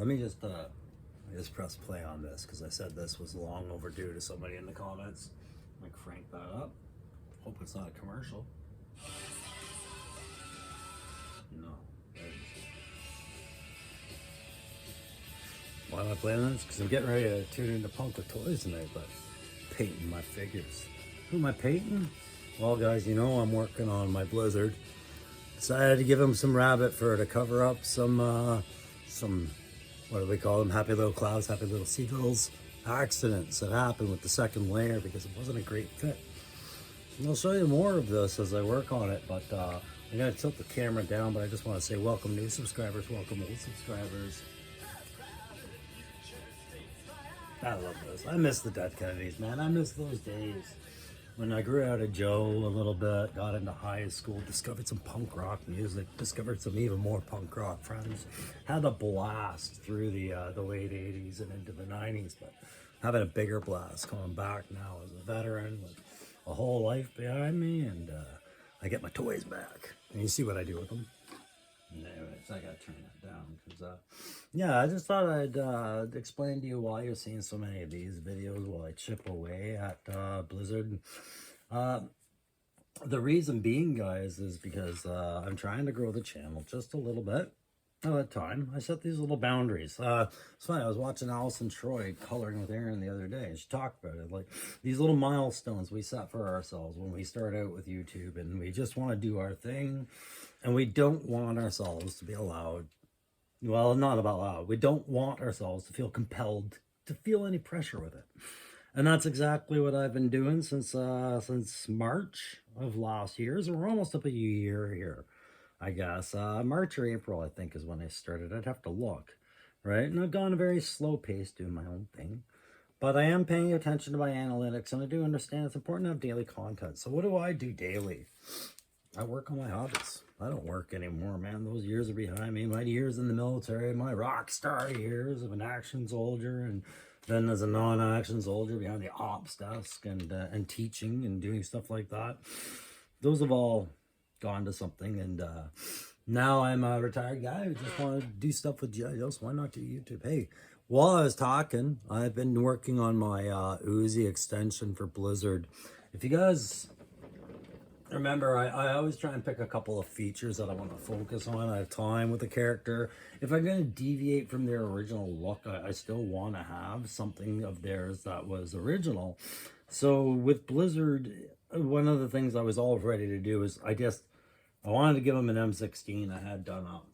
let me just press play on this because I said this was long overdue to somebody in the comments. Like crank that up. Hope it's not a commercial. No. Why am I playing this? Because I'm getting ready to tune into Punk with Toys tonight, but painting my figures. Who am I painting? Well, guys, you know I'm working on my Blizzard. Decided to give him some rabbit fur to cover up some, what do we call them? Happy little clouds, happy little seagulls. Accidents that happened with the second layer because it wasn't a great fit. And I'll show you more of this as I work on it, but I'm going to tilt the camera down, but I just want to say welcome new subscribers, welcome old subscribers. I love this. I miss the Dead Kennedys, man. I miss those days. When I grew out of Joe a little bit, got into high school, discovered some punk rock music, discovered some even more punk rock friends, had a blast through the late 80s and into the 90s, but having a bigger blast coming back now as a veteran with a whole life behind me, and I get my toys back. And you see what I do with them. Anyways, I gotta turn that down because, yeah, I just thought I'd explain to you why you're seeing so many of these videos while I chip away at Blizzard. The reason being, guys, is because I'm trying to grow the channel just a little bit at a time. I set these little boundaries. It's funny, I was watching Allison Troy coloring with Aaron the other day, and she talked about it, like these little milestones we set for ourselves when we start out with YouTube, and we just want to do our thing, and we don't want ourselves to be allowed, well, not about loud, we don't want ourselves to feel compelled to feel any pressure with it. And that's exactly what I've been doing since March of last year. So we're almost up a year here, I guess. March or April, I think, is when I started. I'd have to look, right? And I've gone a very slow pace doing my own thing. But I am paying attention to my analytics, and I do understand it's important to have daily content. So what do I do daily? I work on my hobbies. I don't work anymore, man. Those years are behind me. My years in the military, my rock star years of an action soldier, and then as a non-action soldier behind the ops desk and teaching and doing stuff like that. Those have all gone to something, and now I'm a retired guy who just want to do stuff with G.I. Joe. Why not do YouTube? Hey, while I was talking, I've been working on my Uzi extension for Blizzard. If you guys remember, I always try and pick a couple of features that I want to focus on. I have time with the character. If I'm going to deviate from their original look, I still want to have something of theirs that was original. So with Blizzard, one of the things I was all ready to do is I wanted to give them an M16 I had done up,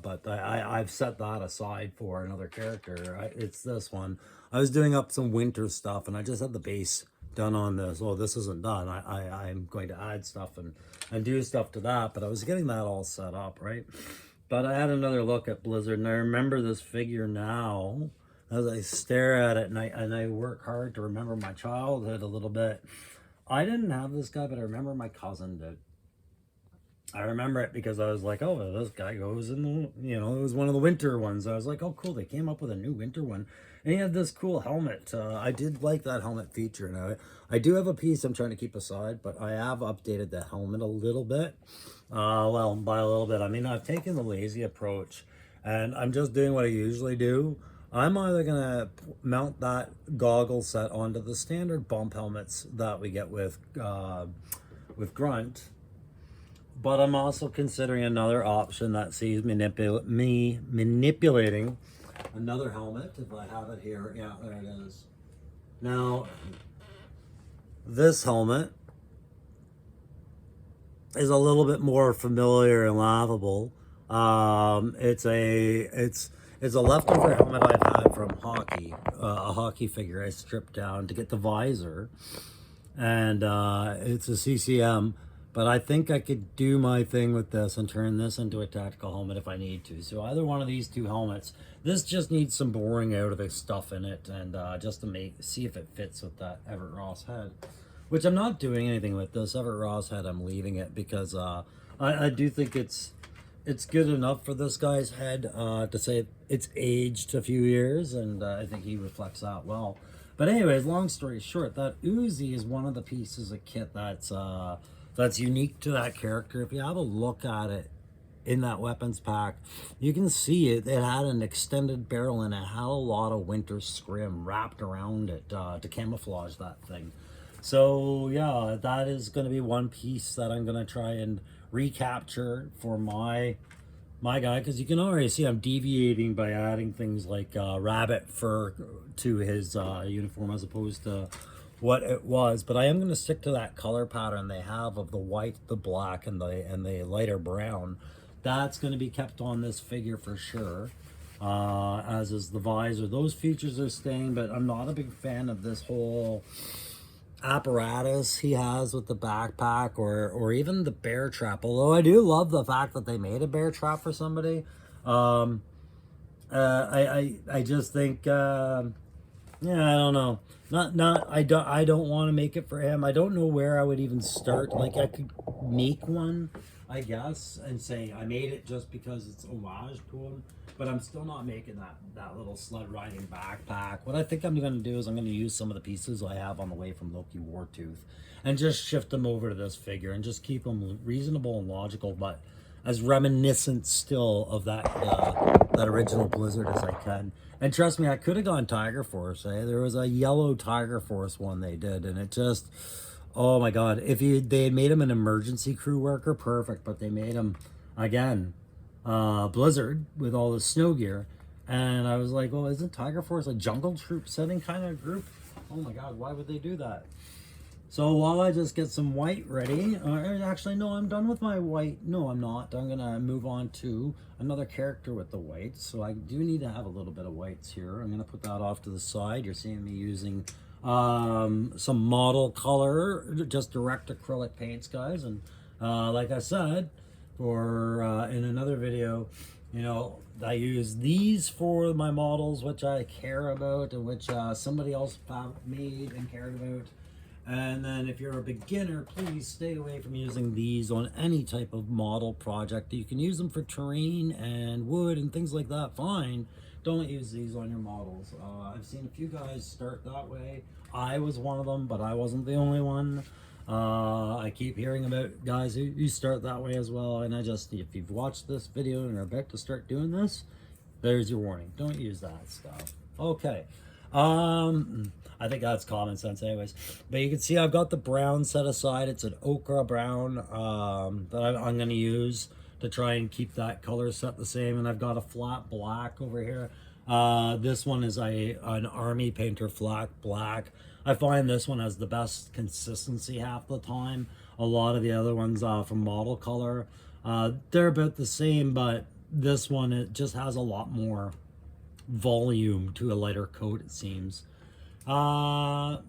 but I've set that aside for another character. It's this one. I was doing up some winter stuff, and I just had the base done on this. Well, this isn't done. I'm going to add stuff and do stuff to that, but I was getting that all set up, right? But I had another look at Blizzard, and I remember this figure now as I stare at it, and I work hard to remember my childhood a little bit. I didn't have this guy, but I remember my cousin did. I remember it because I was like, oh, this guy goes in the, it was one of the winter ones. I was like, oh, cool, they came up with a new winter one. And he had this cool helmet. I did like that helmet feature. Now, I do have a piece I'm trying to keep aside, but I have updated the helmet a little bit. Well, by a little bit, I mean, I've taken the lazy approach, and I'm just doing what I usually do. I'm either going to mount that goggle set onto the standard bump helmets that we get with Grunt, but I'm also considering another option that sees me manipulating another helmet. If I have it here, yeah, there it is. Now, this helmet is a little bit more familiar and laughable. It's a leftover helmet I've had from hockey, a hockey figure I stripped down to get the visor, and it's a CCM. But I think I could do my thing with this and turn this into a tactical helmet if I need to. So either one of these two helmets. This just needs some boring out of the stuff in it, and just to see if it fits with that Everett Ross head. Which I'm not doing anything with this Everett Ross head. I'm leaving it because I do think it's good enough for this guy's head to say it's aged a few years, and I think he reflects that well. But anyways, long story short, that Uzi is one of the pieces of kit that's unique to that character. If you have a look at it, in that weapons pack. You can see it had an extended barrel and it had a lot of winter scrim wrapped around it to camouflage that thing. So yeah, that is going to be one piece that I'm going to try and recapture for my guy, because you can already see I'm deviating by adding things like rabbit fur to his uniform as opposed to what it was. But I am going to stick to that color pattern they have of the white, the black, and the lighter brown. That's going to be kept on this figure for sure, as is the visor. Those features are staying, but I'm not a big fan of this whole apparatus he has with the backpack or even the bear trap, although I do love the fact that they made a bear trap for somebody. I just think yeah, I don't know, I don't want to make it for him. I don't know where I would even start. Like, I could make one, I guess, and say I made it just because it's homage to him, but I'm still not making that little sled riding backpack. What I think I'm going to do is I'm going to use some of the pieces I have on the way from Loki Wartooth and just shift them over to this figure and just keep them reasonable and logical, but as reminiscent still of that original Blizzard as I can. And trust me, I could have gone Tiger Force. There was a yellow Tiger Force one they did, and it just, oh my god, if they had made him an emergency crew worker, perfect, but they made him again Blizzard with all the snow gear, and I was like, well, isn't Tiger Force a jungle troop setting kind of group? Oh my god, why would they do that? So while I just get some white ready, actually no, I'm done with my white. No, I'm not. I'm gonna move on to another character with the whites. So I do need to have a little bit of whites here. I'm gonna put that off to the side. You're seeing me using some model color, just direct acrylic paints, guys, and like I said, for in another video, you know, I use these for my models which I care about and which somebody else made and cared about. And then if you're a beginner, please stay away from using these on any type of model project. You can use them for terrain and wood and things like that, fine. Don't use these on your models. I've seen a few guys start that way. I was one of them, but I wasn't the only one. I keep hearing about guys who start that way as well, and if you've watched this video and are about to start doing this, there's your warning. Don't use that stuff. Okay. I think that's common sense anyways. But you can see I've got the brown set aside. It's an ochre brown that I'm going to use to try and keep that color set the same. And I've got a flat black over here. This one is an Army Painter flat black. I find this one has the best consistency half the time. A lot of the other ones from Model Color, they're about the same, but this one, it just has a lot more volume to a lighter coat, it seems. The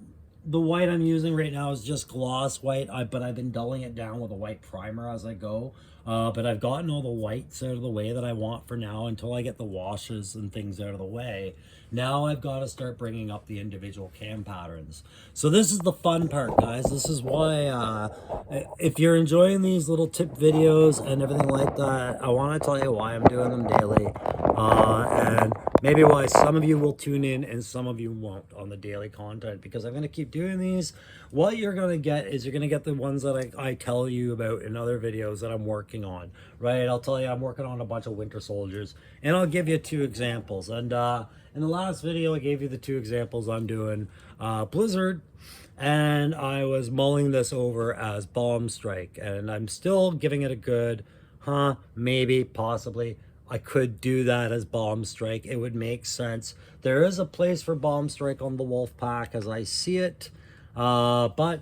white I'm using right now is just gloss white, but I've been dulling it down with a white primer as I go. But I've gotten all the whites out of the way that I want for now until I get the washes and things out of the way. Now I've got to start bringing up the individual cam patterns. So this is the fun part, guys. This is why, if you're enjoying these little tip videos and everything like that, I want to tell you why I'm doing them daily. And maybe why some of you will tune in and some of you won't on the daily content, because I'm going to keep doing these. What you're going to get is you're going to get the ones that I tell you about in other videos that I'm working on, right? I'll tell you I'm working on a bunch of Winter Soldiers, and I'll give you 2 examples. And in the last video, I gave you the 2 examples I'm doing Blizzard, and I was mulling this over as Bomb Strike, and I'm still giving it a good, maybe, possibly. I could do that as Bomb Strike. It would make sense. There is a place for Bomb Strike on the Wolf Pack as I see it. But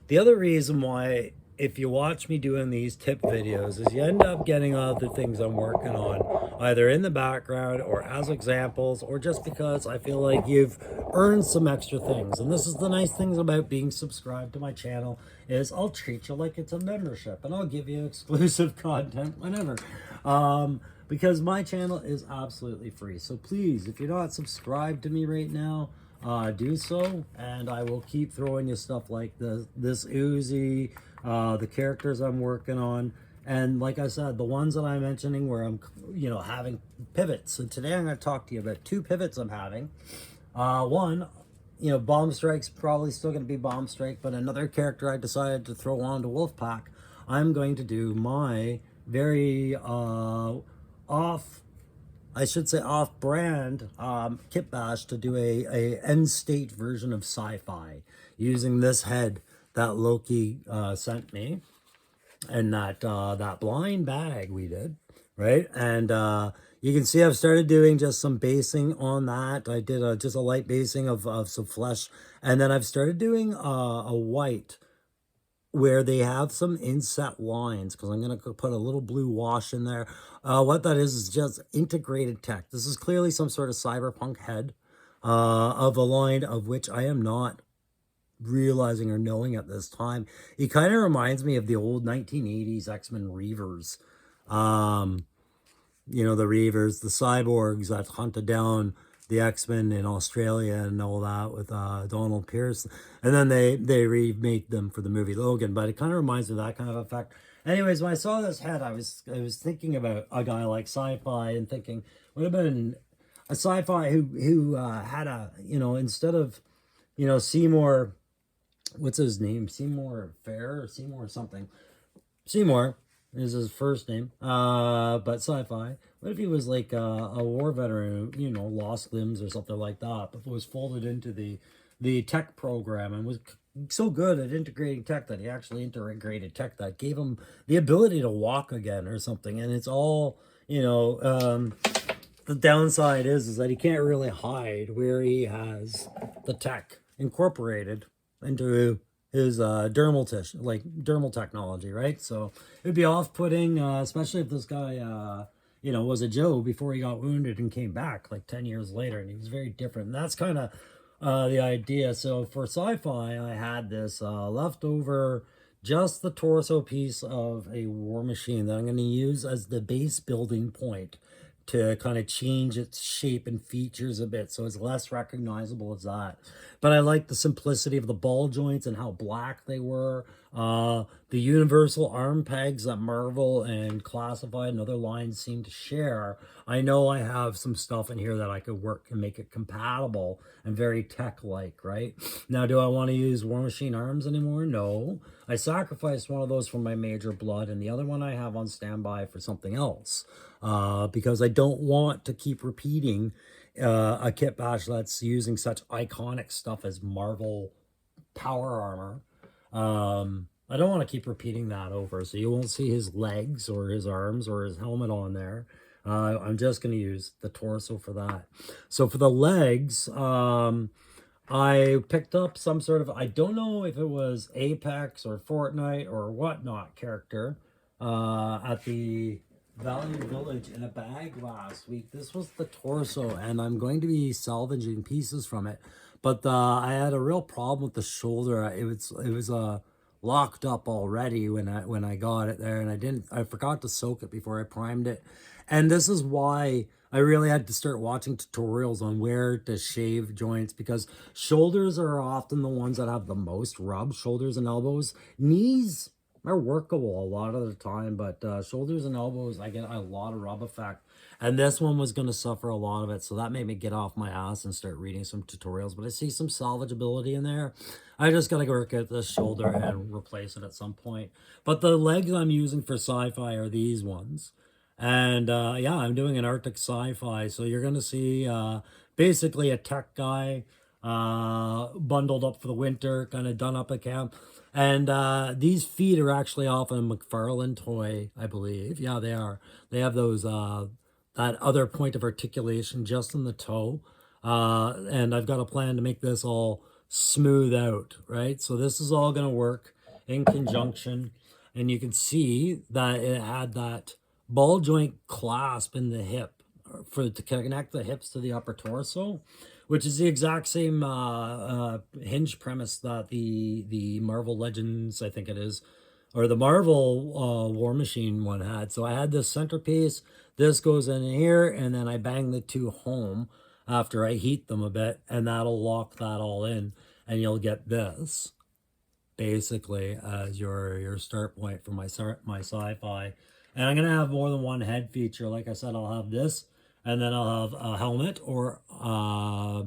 the other reason why, if you watch me doing these tip videos, is you end up getting other things I'm working on, either in the background or as examples, or just because I feel like you've earned some extra things. And this is the nice things about being subscribed to my channel, is I'll treat you like it's a membership, and I'll give you exclusive content whenever. Because my channel is absolutely free. So please, if you're not subscribed to me right now, do so, and I will keep throwing you stuff like this Uzi, the characters I'm working on, and like I said, the ones that I'm mentioning where I'm, having pivots. And today I'm going to talk to you about 2 pivots I'm having. One, Bomb Strike's probably still going to be Bomb Strike, but another character I decided to throw on to Wolfpack, I'm going to do my very off, I should say off-brand kit bash to do a end state version of sci-fi using this head that Loki sent me, and that blind bag we did, right? And you can see I've started doing just some basing on that. I did just a light basing of some flesh, and then I've started doing a white where they have some inset lines, because I'm going to put a little blue wash in there. What that is just integrated tech. This is clearly some sort of cyberpunk head of a line of which I am not realizing or knowing at this time. It kind of reminds me of the old 1980s X-Men Reavers. You know, the Reavers, the cyborgs that hunted down the X-Men in Australia and all that with Donald Pierce. And then they remade them for the movie Logan. But it kind of reminds me of that kind of effect. Anyways, when I saw this head, I was thinking about a guy like Sci-Fi and thinking, would have been a Sci-Fi who had a, you know, instead of, you know, Seymour, what's his name? Seymour Fair or Seymour something. Seymour is his first name. But Sci-Fi. What if he was like a war veteran who, you know, lost limbs or something like that, but was folded into the tech program and was so good at integrating tech that he actually integrated tech that gave him the ability to walk again or something. And it's all, you know, the downside is that he can't really hide where he has the tech incorporated into his dermal technology, right? So it'd be off-putting, especially if this guy you know, was a Joe before he got wounded and came back like 10 years later, and he was very different. And that's kind of the idea. So for Sci-Fi, I had this leftover, just the torso piece of a War Machine that I'm going to use as the base building point to kind of change its shape and features a bit so it's less recognizable as that. But I like the simplicity of the ball joints and how black they were. The universal arm pegs that Marvel and Classified and other lines seem to share. I know I have some stuff in here that I could work and make it compatible and very tech-like, right? Now, do I want to use War Machine arms anymore? No. I sacrificed one of those for my Major Blood, and the other one I have on standby for something else. Because I don't want to keep repeating a kit bash that's using such iconic stuff as Marvel power armor. I don't want to keep repeating that over, so you won't see his legs or his arms or his helmet on there. I'm just going to use the torso for that. So for the legs, I picked up some sort of, I don't know if it was Apex or Fortnite or whatnot character at the Value Village in a bag last week. This was the torso, and I'm going to be salvaging pieces from it. But I had a real problem with the shoulder. It was locked up already when I got it there, and I forgot to soak it before I primed it. And this is why I really had to start watching tutorials on where to shave joints, because shoulders are often the ones that have the most rub, shoulders and elbows. Knees are workable a lot of the time, but shoulders and elbows, I get a lot of rub effect. And this one was going to suffer a lot of it, so that made me get off my ass and start reading some tutorials. But I see some salvageability in there. I just got to work at this shoulder and replace it at some point. But the legs I'm using for Sci-Fi are these ones. And yeah, I'm doing an Arctic Sci-Fi, so you're going to see basically a tech guy bundled up for the winter, kind of done up at camp. And these feet are actually off a McFarlane toy, I believe. Yeah, they are. They have those that other point of articulation just in the toe. And I've got a plan to make this all smooth out, right? So this is all going to work in conjunction. And you can see that it had that ball joint clasp in the hip to connect the hips to the upper torso, which is the exact same hinge premise that the Marvel Legends, I think it is, or the Marvel War Machine one had. So I had this centerpiece, this goes in here, and then I bang the two home after I heat them a bit, and that'll lock that all in, and you'll get this basically as your start point for my Sci-Fi. And I'm gonna have more than one head feature. Like I said, I'll have this, and then I'll have a helmet, or a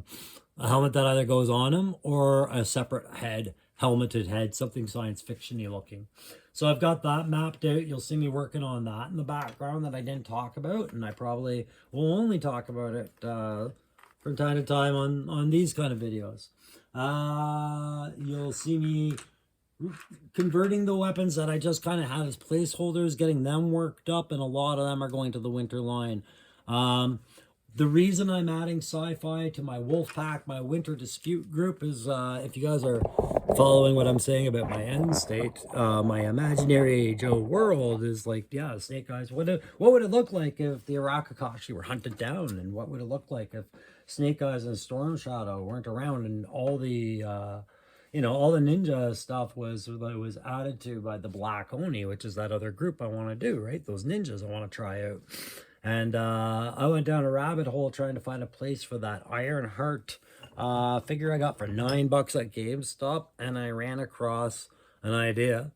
helmet that either goes on him or a separate head helmeted head, something science fiction-y looking. So I've got that mapped out. You'll see me working on that in the background that I didn't talk about, and I probably will only talk about it from time to time on these kind of videos. You'll see me converting the weapons that I just kind of had as placeholders, getting them worked up, and a lot of them are going to the winter line. The reason I'm adding sci-fi to my Wolfpack, my winter dispute group, is if you guys are following what I'm saying about my end state, my imaginary Joe world is like, yeah, Snake Eyes. What would it look like if the Arakakashi were hunted down? And what would it look like if Snake Eyes and Storm Shadow weren't around, and all the all the ninja stuff was added to by the Black Oni, which is that other group I want to do, right? Those ninjas I want to try out. And I went down a rabbit hole trying to find a place for that Ironheart figure I got for $9 at GameStop, and I ran across an idea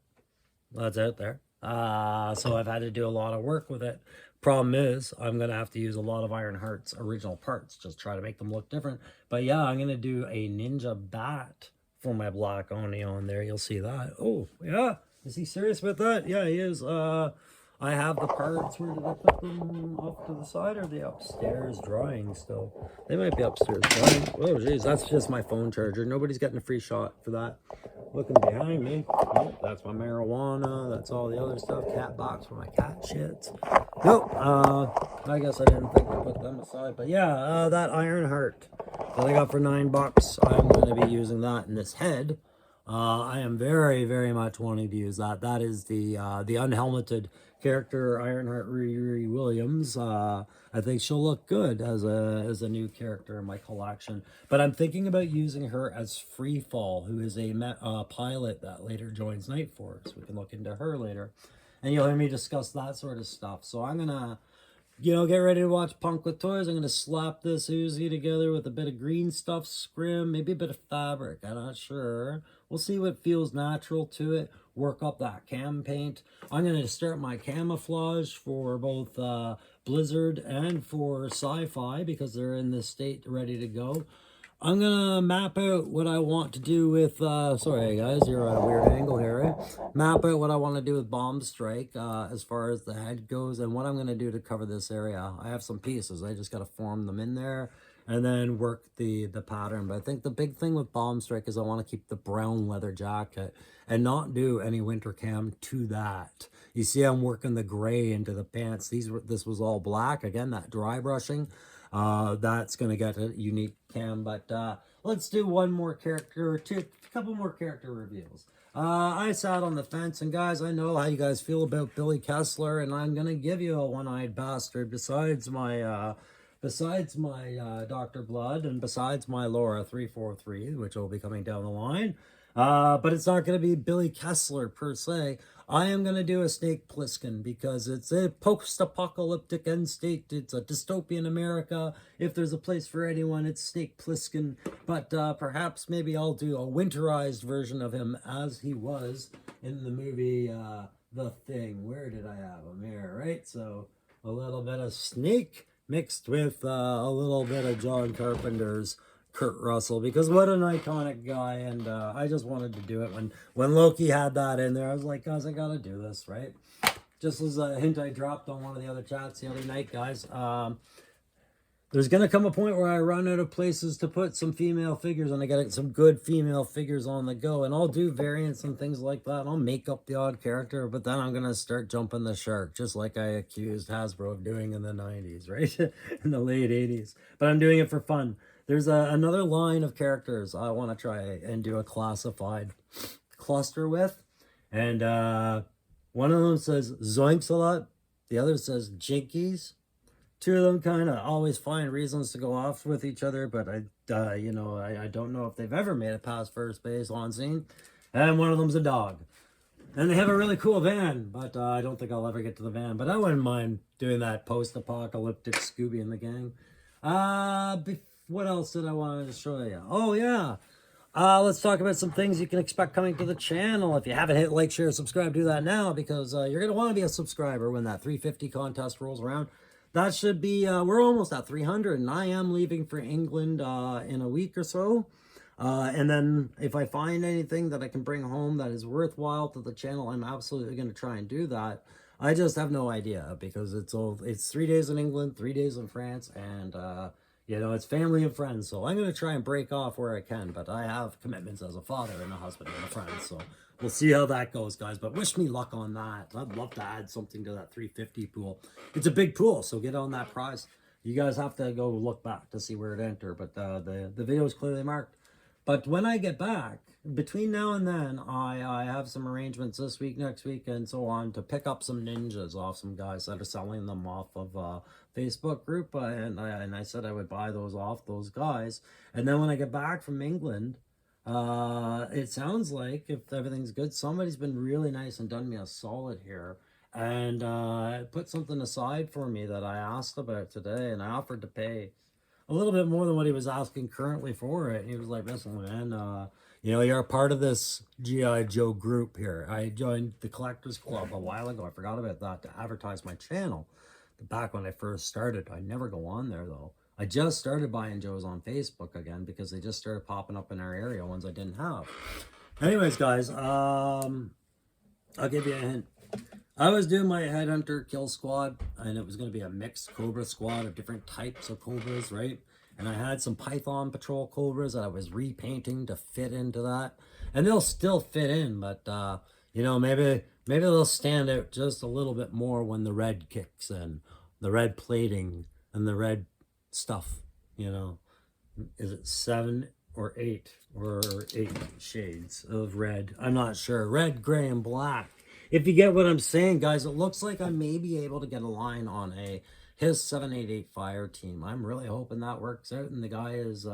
that's out there. So I've had to do a lot of work with it. Problem is, I'm going to have to use a lot of Ironheart's original parts, just try to make them look different. But yeah, I'm going to do a ninja bat for my Black Oni on there. You'll see that. Oh, yeah. Is he serious with that? Yeah, he is. I have the parts. Where did I put them? Off to the side, or are they upstairs drying still? They might be upstairs drying. Oh, jeez, that's just my phone charger. Nobody's getting a free shot for that. Looking behind me, nope, that's my marijuana. That's all the other stuff. Cat box for my cat shits. Nope. I guess I didn't think to put them aside. But yeah, that Ironheart that I got for $9, I'm going to be using that in this head. I am very, very much wanting to use that. That is the unhelmeted character, Ironheart Riri Williams. I think she'll look good as a new character in my collection. But I'm thinking about using her as Freefall, who is a pilot that later joins Night Force. We can look into her later. And you'll hear me discuss that sort of stuff. So I'm going to, get ready to watch Punk with Toys. I'm going to slap this Uzi together with a bit of green stuff, scrim, maybe a bit of fabric. I'm not sure. We'll see what feels natural to it. Work up that cam paint. I'm going to start my camouflage for both Blizzard and for Sci-Fi because they're in this state ready to go. I'm going to map out what I want to do with, sorry guys, you're at a weird angle here, right? Map out what I want to do with Bomb Strike as far as the head goes and what I'm going to do to cover this area. I have some pieces. I just got to form them in there and then work the pattern. But I think the big thing with Bomb Strike is I want to keep the brown leather jacket and not do any winter cam to that. You see I'm working the gray into the pants. This was all black. Again, that dry brushing. That's going to get a unique cam, but let's do one more character or a couple more character reveals. I sat on the fence, and guys, I know how you guys feel about Billy Kessler, and I'm going to give you a one-eyed bastard besides my Dr. Blood and besides my Laura 343, which will be coming down the line. But it's not going to be Billy Kessler per se. I am going to do a Snake Plissken because it's a post-apocalyptic end state. It's a dystopian America. If there's a place for anyone, it's Snake Plissken. But perhaps maybe I'll do a winterized version of him as he was in the movie The Thing. Where did I have him here, right? So a little bit of Snake mixed with a little bit of John Carpenter's Kurt Russell, because what an iconic guy, and I just wanted to do it when Loki had that in there. I was like, guys, I gotta do this, right? Just as a hint I dropped on one of the other chats the other night, guys, there's gonna come a point where I run out of places to put some female figures, and I gotta get some good female figures on the go, and I'll do variants and things like that. I'll make up the odd character, but then I'm gonna start jumping the shark, just like I accused Hasbro of doing in the 90s, right? In the late 80s. But I'm doing it for fun. There's another line of characters I want to try and do a classified cluster with. And one of them says Zoinks a lot. The other says Jinkies. Two of them kind of always find reasons to go off with each other, but I don't know if they've ever made it past first base on scene. And one of them's a dog. And they have a really cool van, but I don't think I'll ever get to the van. But I wouldn't mind doing that post-apocalyptic Scooby and the gang. What else did I want to show you? Oh, yeah. Let's talk about some things you can expect coming to the channel. If you haven't hit like, share, subscribe, do that now, because you're going to want to be a subscriber when that 350 contest rolls around. That should be, we're almost at 300, and I am leaving for England in a week or so. And then if I find anything that I can bring home that is worthwhile to the channel, I'm absolutely going to try and do that. I just have no idea because it's 3 days in England, 3 days in France, and it's family and friends. So I'm going to try and break off where I can, but I have commitments as a father and a husband and a friend. So we'll see how that goes, guys. But wish me luck on that. I'd love to add something to that 350 pool. It's a big pool, so get on that prize. You guys have to go look back to see where it entered, but the video is clearly marked. But when I get back, between now and then, I have some arrangements this week, next week, and so on to pick up some ninjas off some guys that are selling them off of Facebook group. And I said I would buy those off those guys. And then when I get back from England, it sounds like if everything's good, somebody's been really nice and done me a solid here. And put something aside for me that I asked about today, and I offered to pay a little bit more than what he was asking currently for it. And he was like, listen, man, you're a part of this G.I. Joe group here. I joined the Collectors Club a while ago. I forgot about that to advertise my channel. Back when I first started, I never go on there though. I just started buying Joes on Facebook again because they just started popping up in our area, ones I didn't have. Anyways, guys, I'll give you a hint. I was doing my Headhunter kill squad, and it was going to be a mixed Cobra squad of different types of Cobras, right? And I had some Python Patrol Cobras that I was repainting to fit into that. And they'll still fit in, but, maybe they'll stand out just a little bit more when the red kicks in. The red plating and the red stuff, Is it 7 or 8 or 8 shades of red? I'm not sure. Red, gray, and black. If you get what I'm saying, guys, it looks like I may be able to get a line on his 788 fire team. I'm really hoping that works out. And the guy is,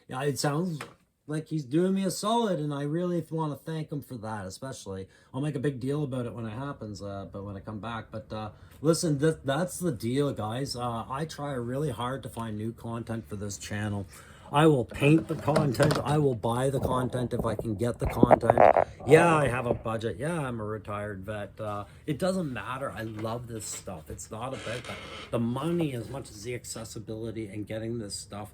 it sounds like he's doing me a solid, and I really want to thank him for that, especially. I'll make a big deal about it when it happens, but when I come back. But listen, that's the deal, guys. I try really hard to find new content for this channel. I will paint the content. I will buy the content if I can get the content. Yeah, I have a budget. Yeah, I'm a retired vet. It doesn't matter. I love this stuff. It's not about the money as much as the accessibility and getting this stuff.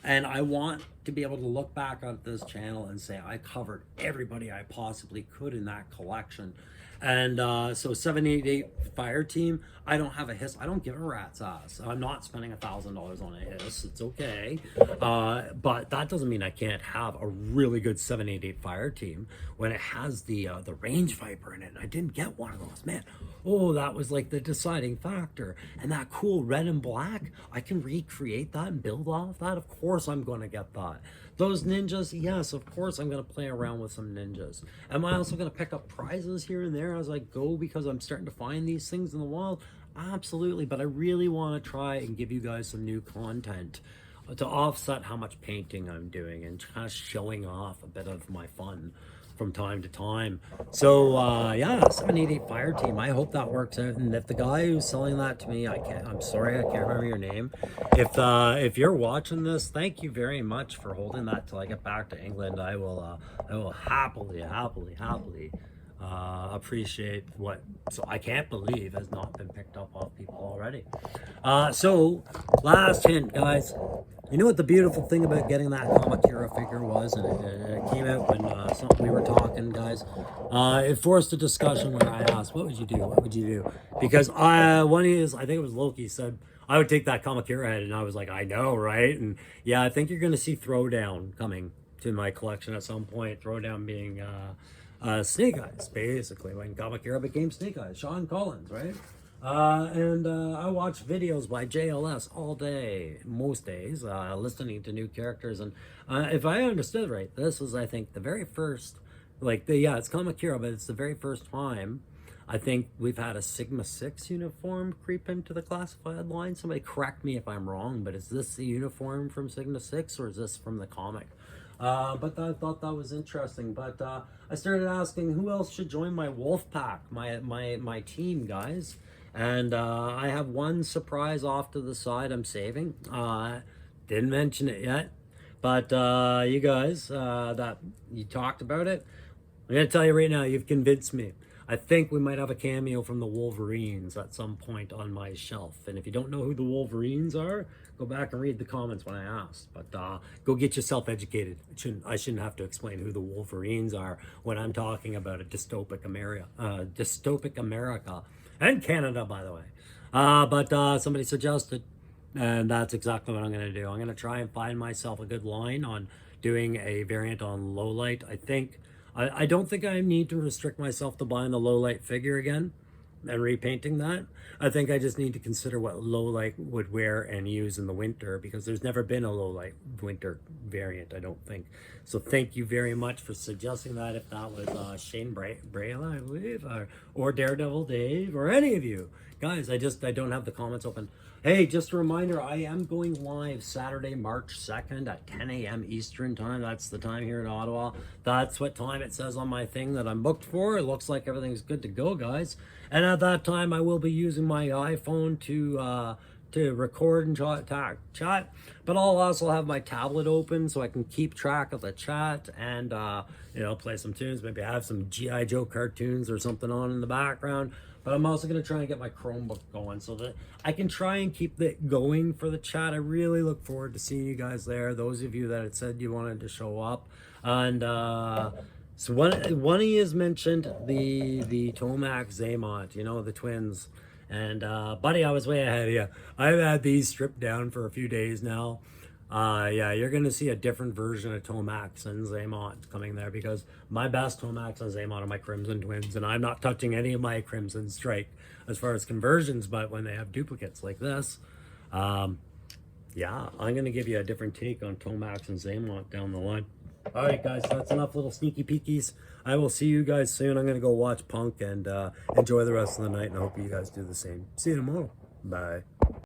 And I want to be able to look back at this channel and say I covered everybody I possibly could in that collection. And so 788 fire team, I don't have a hiss. I don't give a rat's ass. I'm not spending $1,000 on a hiss. It's okay. But that doesn't mean I can't have a really good 788 fire team when it has the range viper in it. And I didn't get one of those, man. Oh, that was like the deciding factor. And that cool red and black, I can recreate that and build off that. Of course I'm going to get that. Those ninjas, yes, of course I'm going to play around with some ninjas. Am I also going to pick up prizes here and there as I go because I'm starting to find these things in the wild? Absolutely, but I really want to try and give you guys some new content to offset how much painting I'm doing and kind of showing off a bit of my fun from time to time. So yeah, 788 fire team, I hope that works out. And if the guy who's selling that to me, I'm sorry, I can't remember your name. If you're watching this, thank you very much for holding that till I get back to England. I will happily appreciate what, so I can't believe has not been picked up off people already. So last hint, guys. You know what the beautiful thing about getting that Kamakura figure was, and it came out when we were talking, guys. It forced a discussion where I asked, "What would you do? What would you do?" Because I think it was Loki said I would take that Kamakura head, and I was like, "I know, right?" And yeah, I think you're going to see Throwdown coming to my collection at some point. Throwdown being Snake Eyes, basically, when Kamakura became Snake Eyes. Sean Collins, right? I watch videos by JLS all day, most days, listening to new characters. And if I understood right, this is, I think, the very first, it's Kamakura, but it's the very first time I think we've had a Sigma 6 uniform creep into the classified line. Somebody correct me if I'm wrong, but is this the uniform from Sigma 6 or is this from the comic? But I thought that was interesting. But I started asking who else should join my wolf pack, my team, guys. And I have one surprise off to the side I'm saving. Didn't mention it yet. But you guys that you talked about it, I'm going to tell you right now, you've convinced me. I think we might have a cameo from the Wolverines at some point on my shelf. And if you don't know who the Wolverines are, go back and read the comments when I asked. But go get yourself educated. I shouldn't have to explain who the Wolverines are when I'm talking about a dystopic America and Canada, by the way. But somebody suggested, and that's exactly what I'm going to do. I'm going to try and find myself a good line on doing a variant on low light. I don't think I need to restrict myself to buying the low light figure again and repainting that. I think I just need to consider what low light would wear and use in the winter, because there's never been a low light winter variant, I don't think. So thank you very much for suggesting that. If that was Shane Brayla, I believe, or Daredevil Dave, or any of you guys, I don't have the comments open. Hey, just a reminder, I am going live Saturday, March 2nd at 10 a.m. Eastern time. That's the time here in Ottawa. That's what time it says on my thing that I'm booked for. It looks like everything's good to go, guys. And at that time, I will be using my iPhone to record and chat, but I'll also have my tablet open so I can keep track of the chat and play some tunes, maybe have some G.I. Joe cartoons or something on in the background. But I'm also going to try and get my Chromebook going so that I can try and keep it going for the chat. I really look forward to seeing you guys there, those of you that had said you wanted to show up. And so one of you has mentioned the Tomac Zaymont, the twins. And buddy, I was way ahead of you. I've had these stripped down for a few days now. Yeah, you're going to see a different version of Tomax and Zaymont coming there, because my best Tomax and Zaymont are my Crimson Twins, and I'm not touching any of my Crimson Strike as far as conversions, but when they have duplicates like this, yeah, I'm going to give you a different take on Tomax and Zaymont down the line. All right, guys, that's enough little sneaky peekies. I will see you guys soon. I'm going to go watch Punk and enjoy the rest of the night, and I hope you guys do the same. See you tomorrow. Bye.